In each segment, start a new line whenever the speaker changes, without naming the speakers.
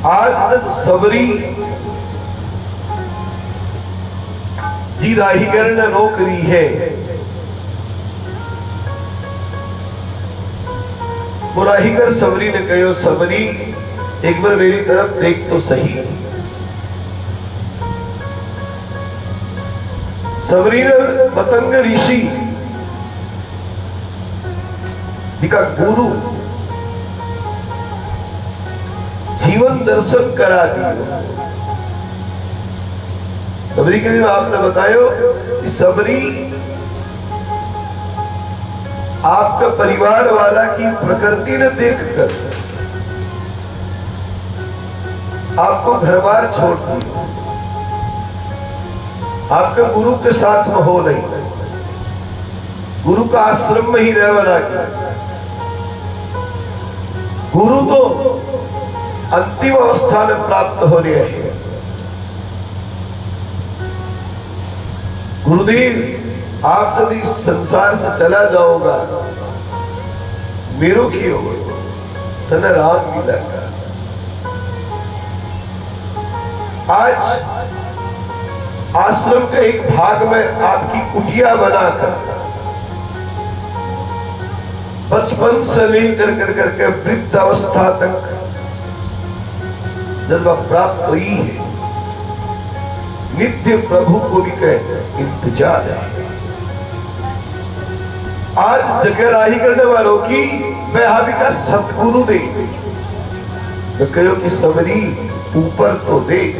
आज तक सबरी जी राहीगर ने रोक रही है। वो राहीगर सबरी ने कहो, सबरी एक बार मेरी तरफ देख तो सही। सबरी ने पतंग ऋषि का गुरु जीवन दर्शन करा दिया। सबरी के लिए आपने बताया कि सबरी आपका परिवार वाला की प्रकृति ने देखकर आपको घर बार छोड़ दिया। आपके गुरु के साथ में हो नहीं, गुरु का आश्रम में ही रहने लगा। गुरु तो अंतिम अवस्था में प्राप्त हो रहे हैं। गुरुदेव आप यदि संसार से चला जाओगा, मेरो की होगा तने राम मिलेगा। आज आश्रम के एक भाग में आपकी कुटिया बनाकर बचपन से लेकर करके वृद्ध अवस्था तक जब प्राप्त हुई है, नित्य प्रभु को भी कह इंतजार है। आज जगह राही करने वालों की मैं आप का सतगुरु दे तो कहो कि सबरी ऊपर तो देख।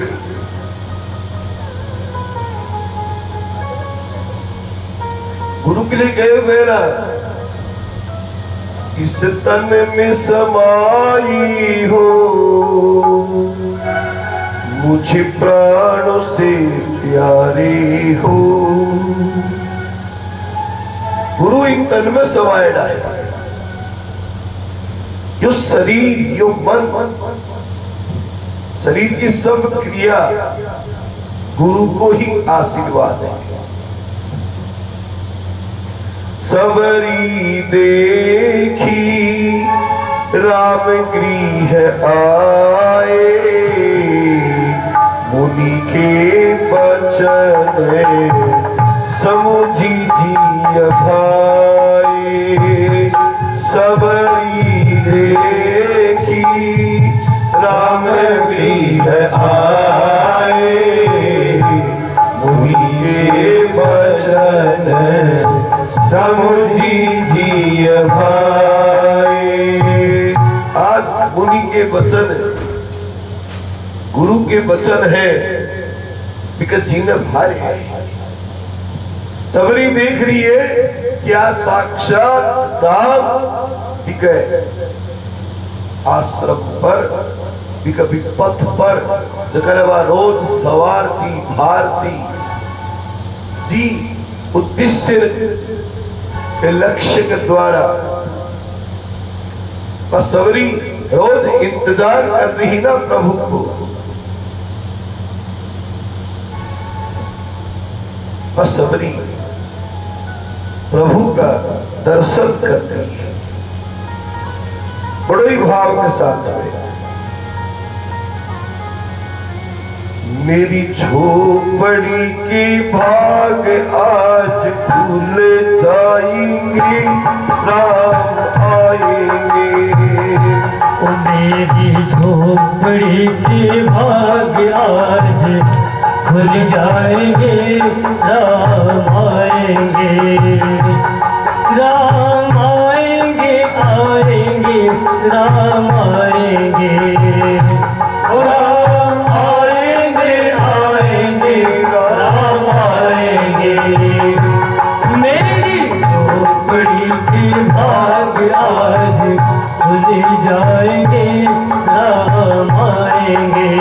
गुरु के लिए कहे हुए ना, इस तन में समाई हो मुझे प्राणों से प्यारी हो। गुरु इन तन में समाया है। यो शरीर, यो मन, शरीर की सब क्रिया गुरु को ही आशीर्वाद है। सबरी देखी राम गृह आए, मुनि के बचन समुझी जिय भाई। सबरी देखी राम गृह आए, मुनि के बचन समुझी जिय भाई। आज मुनि के वचन, गुरु के वचन है बिका जीने भाई है। सबरी देख रही है क्या साक्षात धाम बिका आश्रम पर, बिका पथ पर जकरवा रोज सवारती भारती जी उद्देश्य के लक्ष्य के द्वारा। बस सबरी रोज इंतजार कर रही ना प्रभु को। बस सबरी प्रभु का दर्शन कर रही है बड़े भाव के साथ में। मेरी झोपड़ी के भाग आज खुल जाएंगे, राम आएंगे।
ओ मेरी झोपड़ी के भाग आज खुल जाएंगे, राम आएंगे। राम आएंगे, आएंगे, राम आएंगे। ओ राम आएंगे, आएंगे, राम आएंगे। मेरी झोपड़ी के भाग आज खुल जाएंगे, राम आएंगे।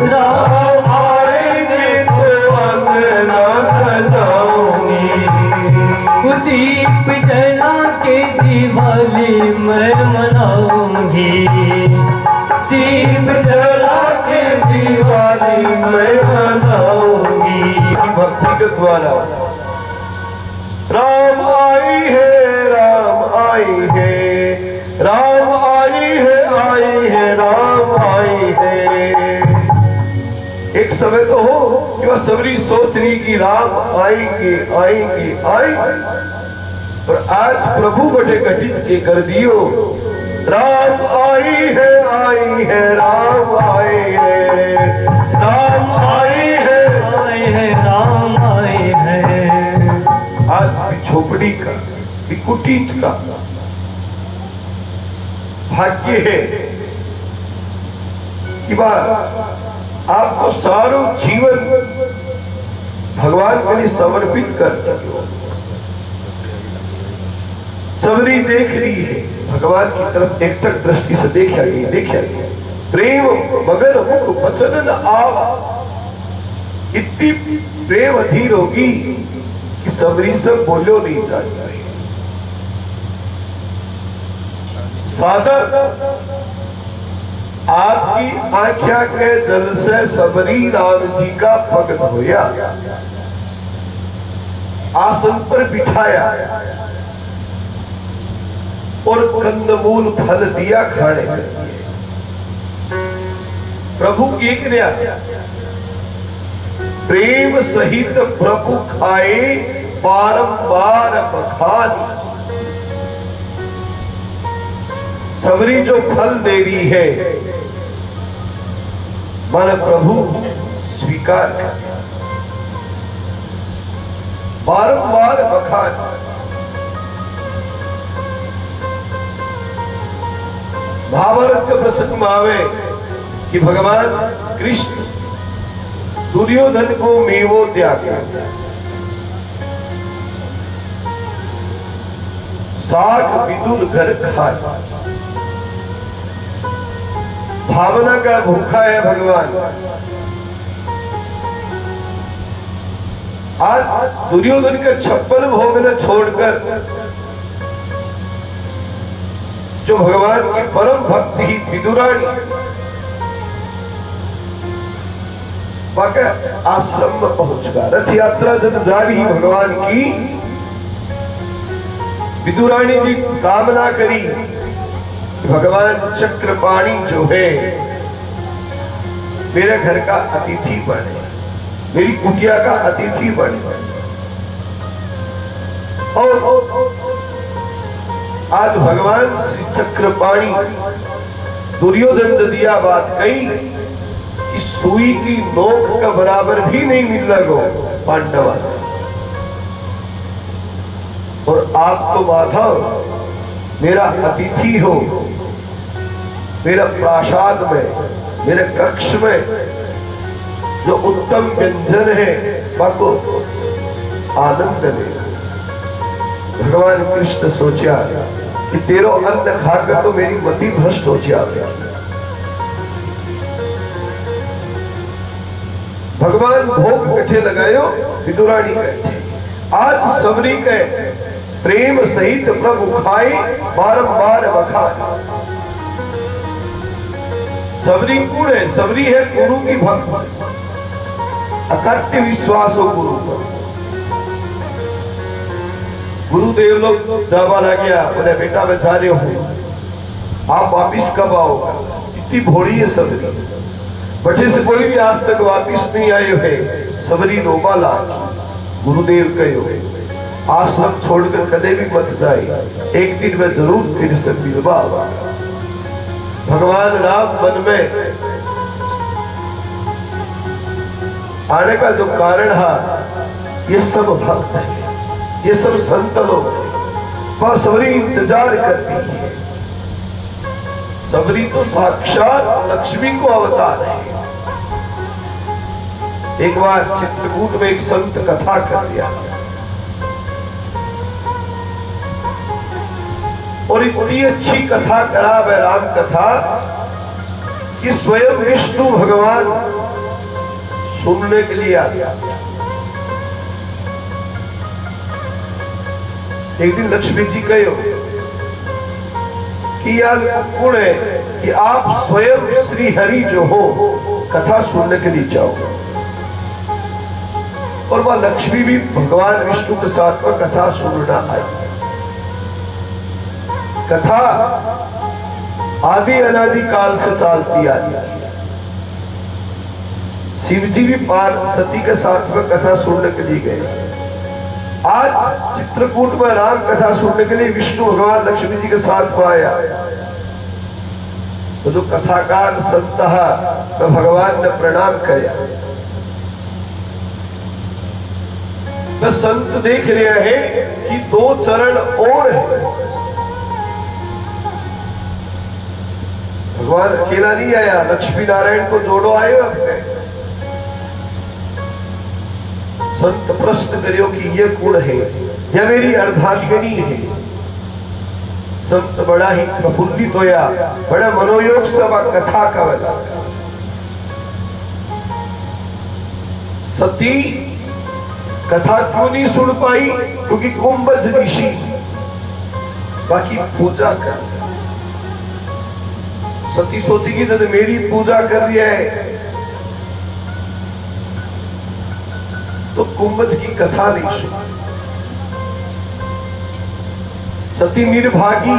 राम आएंगे तो अंगना सजाऊंगी, दीप जला के दिवाली मैं मनाऊंगी, दीप जला के दिवाली मैं मनाऊंगी।
भक्ति के द्वारा राम आई है, राम आई है, राम आई है, आई है, राम आई है। एक समय तो हो कि वह सबरी सोच रही कि राम आएंगे आएंगे आएंगे, और आज प्रभु बड़े घटित के कर दियो, राम आई है, आई है, राम आए है, राम आई है,
आए है, राम आए है।
आज भी झोपड़ी का भी कुटीच का भाग्य है कि बात आपको सारो जीवन भगवान के लिए समर्पित करते हो। सबरी देख रही है भगवान की तरफ, एकटक दृष्टि से देखा गया प्रेम मगर मुख वचन न आवा, इतनी प्रेम अधीर होगी कि सबरी से बोलो नहीं जाता है। साधक आपकी आख्या के जल से सबरी राम जी का पग धोया, आसन पर बिठाया और कंदमूल फल दिया खाने के लिए। प्रभु की क्रिया प्रेम सहित प्रभु खाए बारंबार बखानी। सबरी जो फल दे रही है मन प्रभु स्वीकार कर, बारंबार बखानी। महाभारत के प्रसंग में आवे कि भगवान कृष्ण दुर्योधन को मेवो त्यागा, साग विदुर घर खाए, भावना का भूखा है भगवान। आज दुर्योधन का 56 भोग न छोड़कर जो भगवान की परम भक्ति ही विदुरानी आश्रम में पहुंचकर रथ यात्रा जब जारी भगवान की, विदुरानी जी कामना करी भगवान चक्रपाणी जो है मेरे घर का अतिथि बने, मेरी कुटिया का अतिथि बने। और आज भगवान श्री चक्रपाणी दुर्योधन ने दिया बात कही कि सुई की नोक का बराबर भी नहीं मिल लगो पांडवा, और आप तो माधव मेरा अतिथि हो, मेरा प्रासाद में मेरे कक्ष में जो उत्तम व्यंजन है बाको आनंद ले। भगवान कृष्ण सोचा कि तेरो अन्न खाकर तो मेरी मति भ्रष्ट हो जाए। भगवान भोग कठे लगायो, विदुरानी कहते आज सबरी के प्रेम सहित प्रभु खाए बारंबार बखाए। सबरी कौन है? सबरी है गुरु की भक्त, अकट्य विश्वास हो गुरु पर। गुरुदेव लोग जावा लग गया, बोले बेटा मैं जा रहे हूं, आप वापिस कब आओगे? इतनी भोड़ी है सबरी, बच्चे से कोई भी आज तक वापिस नहीं आए हुए। सबरी रोबा ला, गुरुदेव कहो आश्रम छोड़कर कदे भी मत जाए, एक दिन मैं जरूर फिर से मिलवा। भगवान राम मन में आने का जो कारण है, ये सब भक्त है, ये सब संत लोग वह सबरी इंतजार करती है। सबरी तो साक्षात लक्ष्मी को अवतार है। एक बार चित्रकूट में एक संत कथा कर दिया और इतनी अच्छी कथा करा वह राम कथा कि स्वयं विष्णु भगवान सुनने के लिए आ गया। एक दिन लक्ष्मी जी कहो कि यार गुण है कि आप स्वयं श्री हरि जो हो कथा सुनने के लिए जाओ। और वह लक्ष्मी भी भगवान विष्णु के साथ में कथा सुनना आई। कथा आदि अनादि काल से चलती आ रही। शिव जी भी पार्वती के साथ में कथा सुनने के लिए गए। आज चित्रकूट में राम कथा सुनने के लिए विष्णु भगवान लक्ष्मी जी के साथ में आया। तो जो कथाकार संत तो भगवान ने प्रणाम किया। तो संत देख रहे हैं कि 2 चरण और है। भगवान अकेला नहीं आया, लक्ष्मी नारायण को जोड़ो आए अपने। संत प्रश्न करियो कि ये गुण है या मेरी अर्धांगिनी है। संत बड़ा ही प्रफुल्लित होया, बड़ा मनोयोग सभा कथा का बता। सती कथा क्यों नहीं सुन पाई? क्योंकि कुंभज ऋषि बाकी पूजा कर। सती सोचेगी तो मेरी पूजा कर रही है तो कुंभज की कथा नहीं सुनी। सती निर्भागी,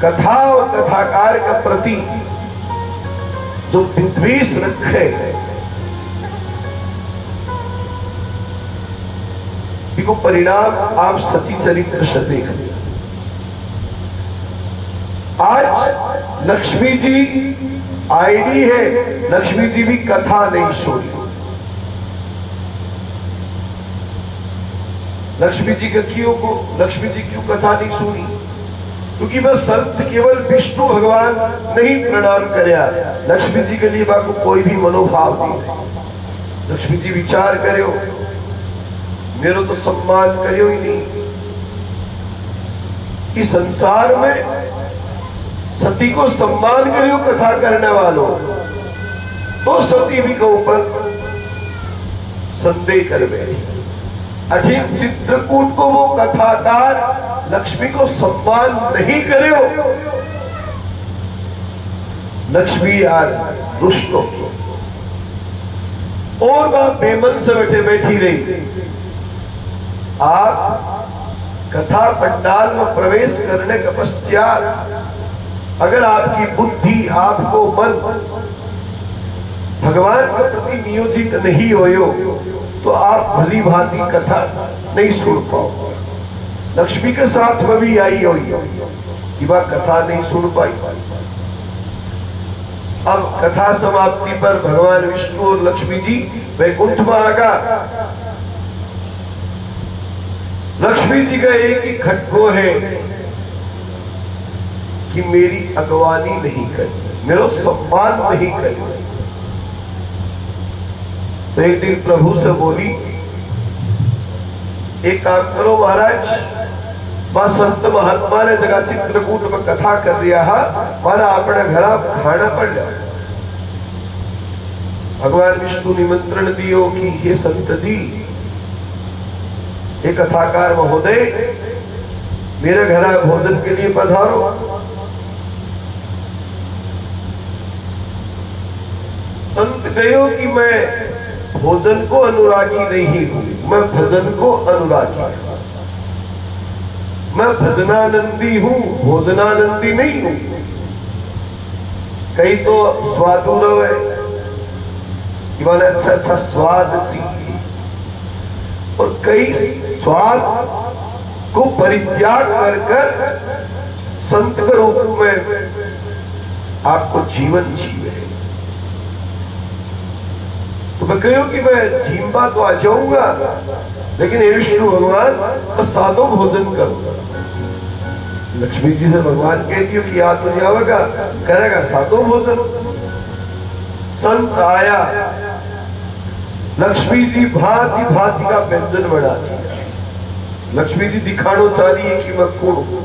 कथा और कथाकार के प्रति जो विद्वेष रखे इसको परिणाम आप सती चरित्र से देख। आज लक्ष्मी जी आईडी है, लक्ष्मी जी भी कथा नहीं सुनी। लक्ष्मी जी का लक्ष्मी जी क्यों कथा नहीं सुनी? क्योंकि बस संत केवल विष्णु भगवान नहीं प्रणाम करया, लक्ष्मी जी के लिए बाको कोई भी मनोभाव नहीं। लक्ष्मी जी विचार करो, मेरे तो सम्मान करियो ही नहीं। इस संसार में सती को सम्मान करियो कथा करने वालों, तो सती भी के ऊपर संदेह कर बैठी। अठीन चित्रकूट को वो कथाकार लक्ष्मी को सम्मान नहीं करियो, लक्ष्मी आज रुष्ट हो और वह बेमन से बैठी रही। आप कथा पंडाल में प्रवेश करने के पश्चात अगर आपकी बुद्धि, आपको मन भगवान के प्रति नियोजित नहीं हो तो आप भली भांति कथा नहीं सुन पाओ। लक्ष्मी के साथ में भी आई हो कि वह कथा नहीं सुन पाई। अब कथा समाप्ति पर भगवान विष्णु और लक्ष्मी जी वैकुंठ में आ गया। लक्ष्मी जी का एक ही खटको है कि मेरी अगवानी नहीं करी, मेरा सम्मान नहीं करी। तो एक दिन प्रभु से बोली, एक काम करो महाराज, वह संत महात्मा ने जगह चित्रकूट में कथा कर रहा है, मारा अपने घर खाना पड़ जाओ। भगवान विष्णु निमंत्रण दियो कि हे संत जी, एक कथाकार महोदय मेरे घर भोजन के लिए पधारो। संत कहो कि मैं भोजन को अनुरागी नहीं हूं, मैं भजन को अनुरागी हूं। मैं भजनानंदी हूं, भोजनानंदी नहीं हूं। कई तो स्वादुरव है कि मैंने अच्छा अच्छा स्वाद चाहिए, और कई स्वाद को परित्याग कर संत के रूप में आपको जीवन जीवे। तो मैं कहूं कि मैं झींबा तो आ जाऊंगा, लेकिन हे विष्णु भगवान मैं सादो भोजन करूंगा। लक्ष्मी जी से भगवान कहती हो कि याद तो जाएगा, करेगा सादो भोजन। संत आया, लक्ष्मी जी भांति भांति का व्यंजन बनाती है। लक्ष्मी जी दिखानो चाह रही है कि मैं कौन हूं।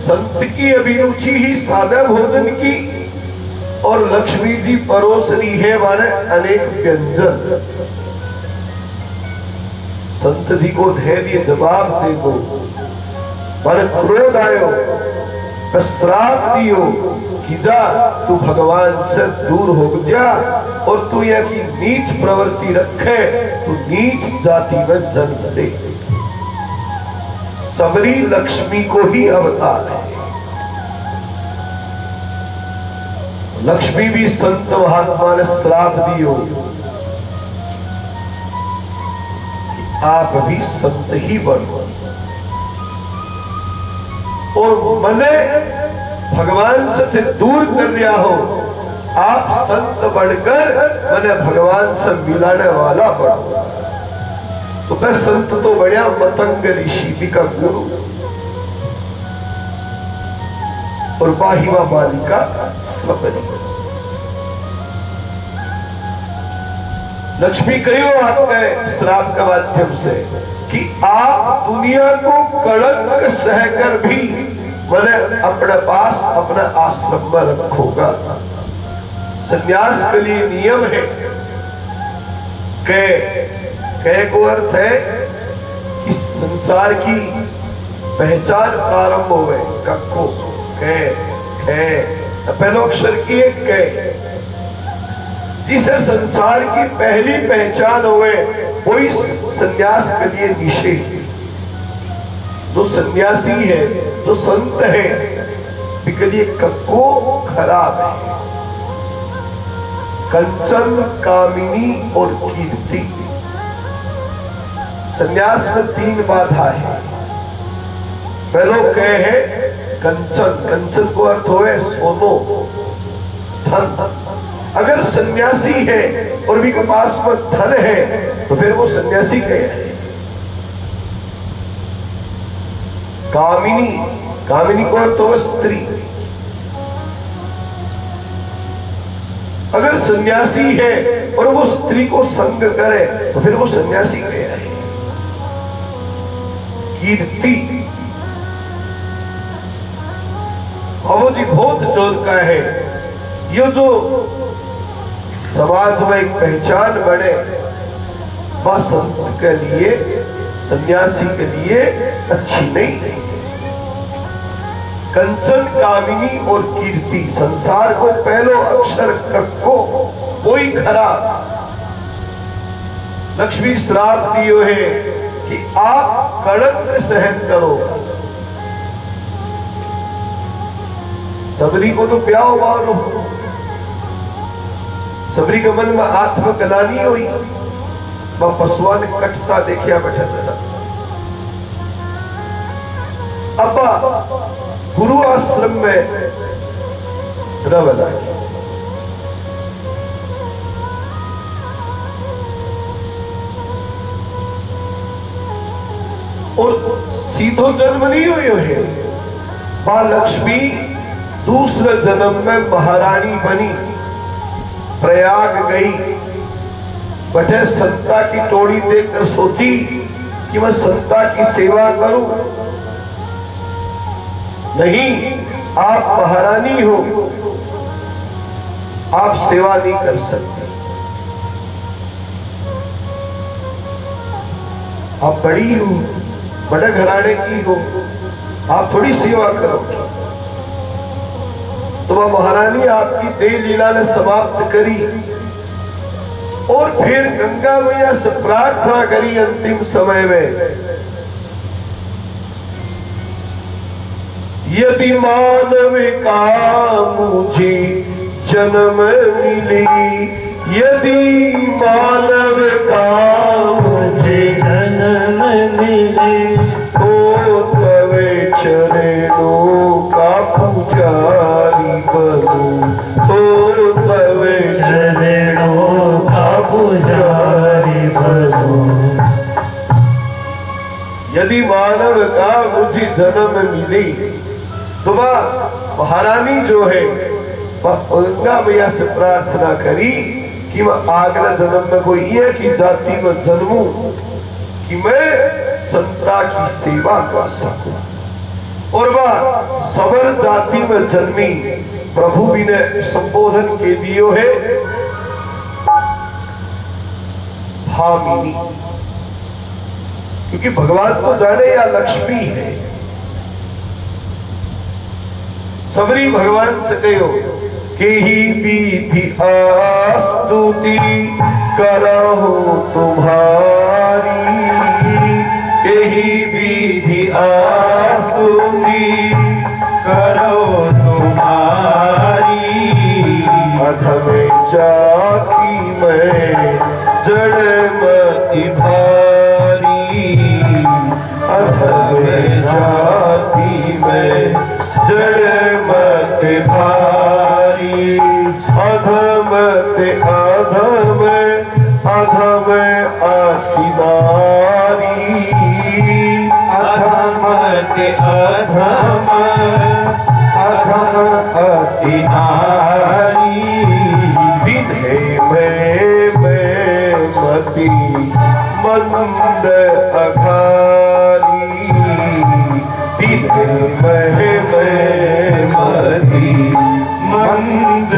संत की अभिरुचि ही सादा भोजन की, और लक्ष्मी जी परोस रही है माने अनेक व्यंजन। संत जी को धैर्य जवाब दे दो, माने क्रोध आयो, श्राप दियो कि जा तू भगवान से दूर हो जा, और तू यह की नीच प्रवृत्ति रखे, तू नीच जाति में जन्म ले। सबरी लक्ष्मी को ही अवतार है। लक्ष्मी भी संत महात्मा ने श्राप दियो कि आप भी संत ही बनो, और मने भगवान से दूर कर दिया हो, आप संत बढ़कर मने भगवान से मिलाने वाला बनो। तो मैं संत तो बढ़िया मतंग ऋषि का गुरु, और बाहिवा बालिका सबरी। लक्ष्मी कहो आपके श्राप के माध्यम से कि आप दुनिया को कलंक सहकर भी मैंने अपने पास अपना आश्रम में रखोगा। संन्यास के लिए नियम है कह को अर्थ है कि संसार की पहचान प्रारंभ हो गए। कक्को पहलो अक्षर की एक कह, जिसे संसार की पहली पहचान हुए वही संन्यास के लिए निषेध। जो सन्यासी है, जो संत है, उसके लिए कक्को खराब है। कंचन, कामिनी और कीर्ति, संन्यास में 3 बाधा है। पहलो कह है कंचन, कंचन को अर्थ होए सोनो, धन। अगर सन्यासी है और भी के पास में धन है तो फिर वो सन्यासी है। कामिनी, कामिनी को अर्थ होए स्त्री। अगर सन्यासी है और वो स्त्री को संग करे तो फिर वो सन्यासी है। कीर्ति, अब जी बहुत जोर का है। ये जो समाज में एक पहचान बने, वह संत के लिए, सन्यासी के लिए अच्छी नहीं है। कंचन, कामिनी और कीर्ति, संसार को पहलो अक्षर कक्को कोई खराब। लक्ष्मी श्राप दियो है कि आप कलंक सहन करो। सबरी को तो प्याओ मारो, सबरी के मन में आत्मग्लानि हुई। वह पशुआ ने कटता देखिया बैठा था। अब गुरु आश्रम में रवला और सीधो जन्म नहीं हुई है। मां लक्ष्मी दूसरे जन्म में महारानी बनी, प्रयाग गई। बटे संता की टोड़ी देखकर सोची कि मैं संता की सेवा करूं। नहीं, आप महारानी हो, आप सेवा नहीं कर सकते। आप बड़ी हो, बड़े घराने की हो, आप थोड़ी सेवा करोगे। तो वह महारानी आपकी देह लीला ने समाप्त करी और फिर गंगा मैया से प्रार्थना करी अंतिम समय में, यदि मानव का मुझे जन्म मिली, यदि मानव का मुझे
जन्म मिले,
तो तवे चरणों का पुजारी बनूं, तो तवे
चरणों का पुजारी बनूं।
यदि मानव का मुझे जन्म मिली, तो वह महारानी जो है वह गंगा मैया से प्रार्थना करी कि मैं अगला जन्म में कोई ये की जाति में जन्मूं कि मैं संता की सेवा कर सकूं। और वह सबर जाति में जन्मी प्रभु भी ने संबोधन के दियो है भामिनी, क्योंकि भगवान तो जाने या लक्ष्मी है। सबरी भगवान से कहो के ही विधि स्तुति करहु तुम्हारी, के ही विधि स्तुति करो तुम्हारी, अधम जाति में जड़मति भारी, अधम जाति में जड़मति भारी, अधम ते अधम अधम अति नारी,
अधम ते अधम अधम अति नारी,
विधे में मति मंद अघारी, विधे में
मति मंद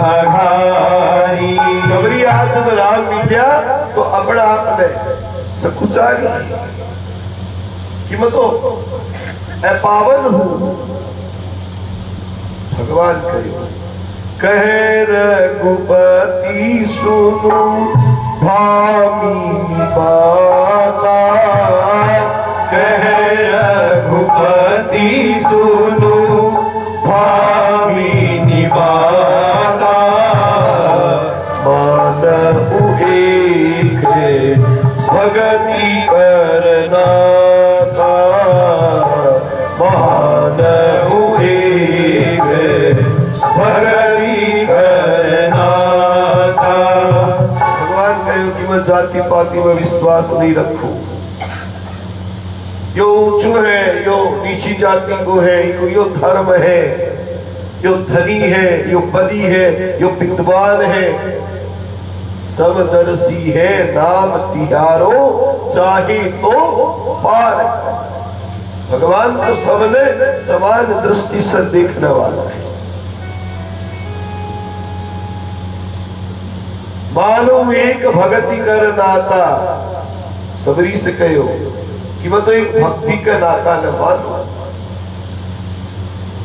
अघारी।
सबरी हाथ में राम मिल तो अपना आपने सकुचारी कि मैं तो पावन हूं। भगवान कहे रघुपति सुनो भामिनी बाता,
कहे रघुपति सुनो भामिनी बाता,
मानव एक भगति करना था, मानव एक भगति करना था। भगवान कहे कि मैं जाति पाति में विश्वास नहीं रखूं, यो ऊंचू है यो नीची जाति को है, यो धर्म है यो धनी है यो बली है यो विद्वान है, समदर्शी है नाम तिहारो चाहे तो पार। भगवान तो सबने समान दृष्टि से देखने वाला है। मानो एक भक्ति कर नाता, सबरी से कहो कि मैं तो एक भक्ति का नाता न मानू।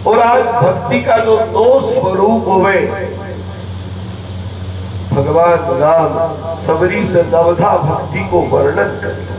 और आज भक्ति का जो दो स्वरूप हुए, भगवान राम सबरी से नवधा भक्ति को वर्णन करें।